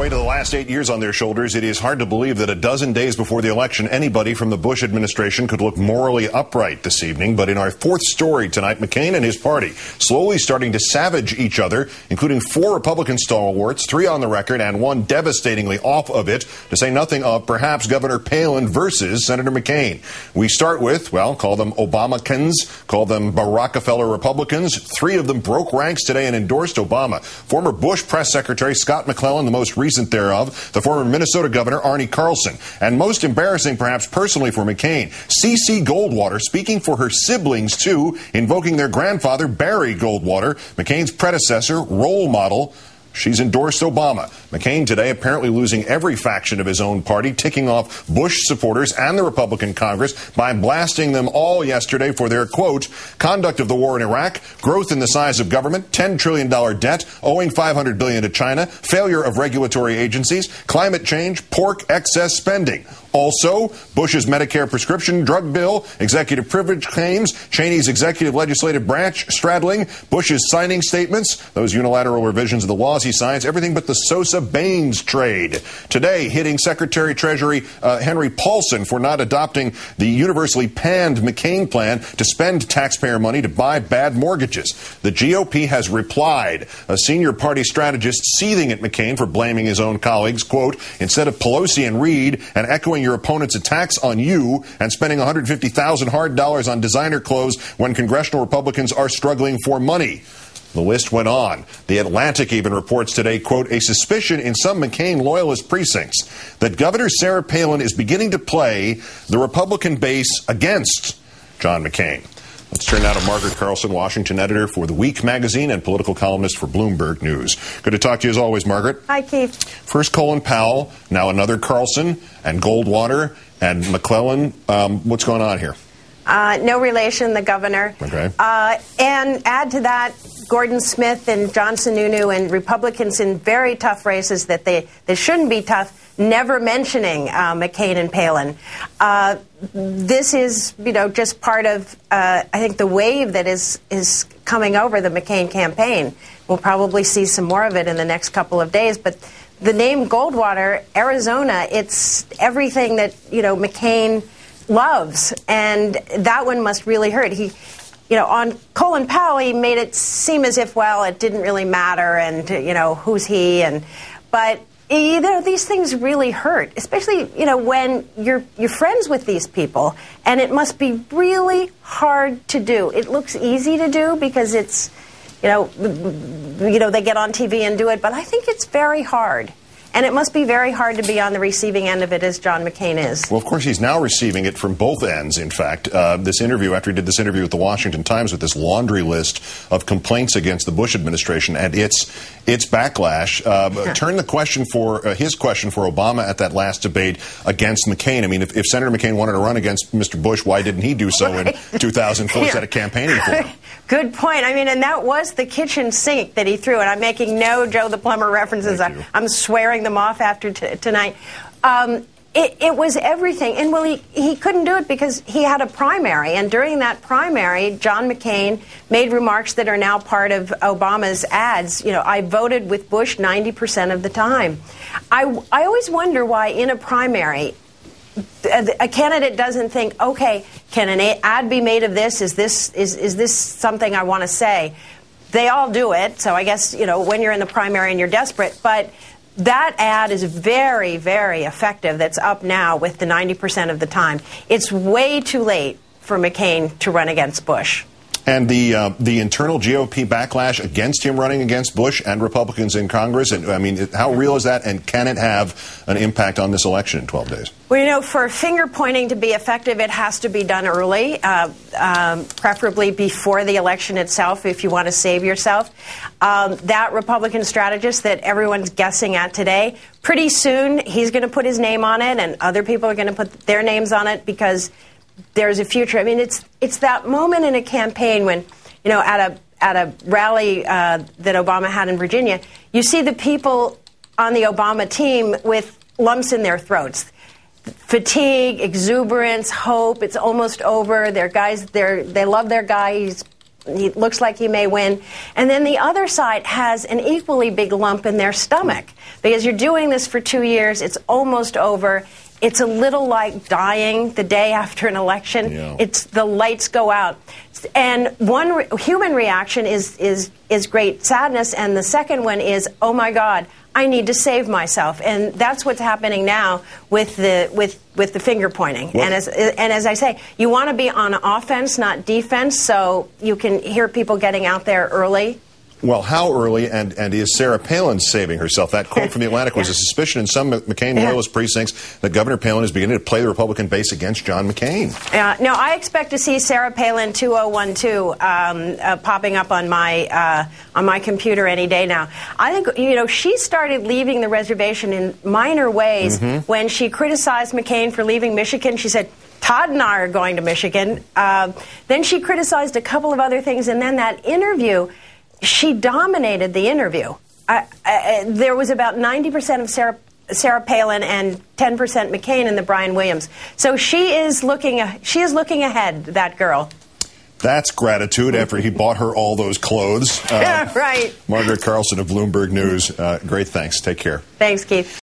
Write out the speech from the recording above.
weight of the last 8 years on their shoulders, it is hard to believe that a dozen days before the election, anybody from the Bush administration could look morally upright this evening. But in our fourth story tonight, McCain and his party slowly starting to savage each other, including 4 Republican stalwarts, 3 on the record and 1 devastatingly off of it, to say nothing of perhaps Governor Palin versus Senator McCain. We start with, well, call them Obamacans, call them Rockefeller Republicans. 3 of them broke ranks today and endorsed Obama. Former Bush press secretary Scott McClellan, the most recent thereof, the former Minnesota Governor Arnie Carlson, and most embarrassing perhaps personally for McCain, C.C. Goldwater, speaking for her siblings too, invoking their grandfather Barry Goldwater, McCain's predecessor, role model. She's endorsed Obama. McCain today apparently losing every faction of his own party, ticking off Bush supporters and the Republican Congress by blasting them all yesterday for their, quote, conduct of the war in Iraq, growth in the size of government, $10 trillion debt, owing $500 billion to China, failure of regulatory agencies, climate change, pork excess spending. Also, Bush's Medicare prescription drug bill, executive privilege claims, Cheney's executive legislative branch straddling, Bush's signing statements, those unilateral revisions of the laws he signs, everything but the Sosa-Baines trade. Today, hitting Secretary Treasury Henry Paulson for not adopting the universally panned McCain plan to spend taxpayer money to buy bad mortgages. The GOP has replied. A senior party strategist seething at McCain for blaming his own colleagues, quote, instead of Pelosi and Reid and echoing your opponent's attacks on you and spending $150,000 hard dollars on designer clothes when congressional Republicans are struggling for money. The list went on. The Atlantic even reports today, quote, a suspicion in some McCain loyalist precincts that Governor Sarah Palin is beginning to play the Republican base against John McCain. Let's turn now to Margaret Carlson, Washington editor for The Week magazine and political columnist for Bloomberg News. Good to talk to you as always, Margaret. Hi, Keith. First Colin Powell, now another Carlson, and Goldwater and McClellan. What's going on here? No relation, the governor. Okay. And add to that Gordon Smith and John Sununu and Republicans in very tough races that they shouldn't be tough, never mentioning McCain and Palin. This is, just part of, I think, the wave that is coming over the McCain campaign. We'll probably see some more of it in the next couple of days. But the name Goldwater, Arizona, it's everything that, McCain loves. And that one must really hurt. He, on Colin Powell, he made it seem as if, well, it didn't really matter and, who's he? But these things really hurt, especially, when you're friends with these people, and it must be really hard to do. It looks easy to do because it's, they get on TV and do it, but I think it's very hard. And it must be very hard to be on the receiving end of it as John McCain is. Well, of course, he's now receiving it from both ends, in fact. This interview, after he did this interview with the Washington Times with this laundry list of complaints against the Bush administration and its backlash, turned the question for his question for Obama at that last debate against McCain. I mean, if Senator McCain wanted to run against Mr. Bush, why didn't he do so in 2004 instead of campaigning for him? Good point. I mean, and that was the kitchen sink that he threw. And I'm making no Joe the Plumber references. I'm swearing them off after tonight. It was everything. And, well, he couldn't do it because he had a primary. And during that primary, John McCain made remarks that are now part of Obama's ads. I voted with Bush 90% of the time. I always wonder why in a primary a candidate doesn't think, okay, can an ad be made of this? Is this something I want to say? They all do it. So I guess, when you're in the primary and you're desperate. But that ad is very, very effective. That's up now with the 90% of the time. It's way too late for McCain to run against Bush. And the internal GOP backlash against him running against Bush and Republicans in Congress, and I mean, how real is that, and can it have an impact on this election in 12 days? Well, for finger-pointing to be effective, it has to be done early, preferably before the election itself, if you want to save yourself. That Republican strategist that everyone's guessing at today, pretty soon he's going to put his name on it, and other people are going to put their names on it because there's a future. I mean, it's that moment in a campaign when, at a rally that Obama had in Virginia, you see the people on the Obama team with lumps in their throats. Fatigue, exuberance, hope, it's almost over. They love their guy. He's he looks like he may win. And then the other side has an equally big lump in their stomach because you're doing this for 2 years. It's almost over. It's a little like dying the day after an election. Yeah. It's the lights go out. And one human reaction is great sadness, and the second one is, oh my God, I need to save myself. And that's what's happening now with the finger pointing. Well, and as I say, you want to be on offense, not defense, so you can hear people getting out there early. Well, how early, and is Sarah Palin saving herself? That quote from The Atlantic was a suspicion in some McCain loyalist precincts that Governor Palin is beginning to play the Republican base against John McCain. No, I expect to see Sarah Palin 2012 popping up on my computer any day now. I think, she started leaving the reservation in minor ways when she criticized McCain for leaving Michigan. She said, Todd and I are going to Michigan. Then she criticized a couple of other things, and then that interview, she dominated the interview. There was about 90% of Sarah Palin and 10% McCain in the Brian Williams. So she is looking ahead, that girl. That's gratitude after he bought her all those clothes. Right. Margaret Carlson of Bloomberg News. Great, thanks. Take care. Thanks, Keith.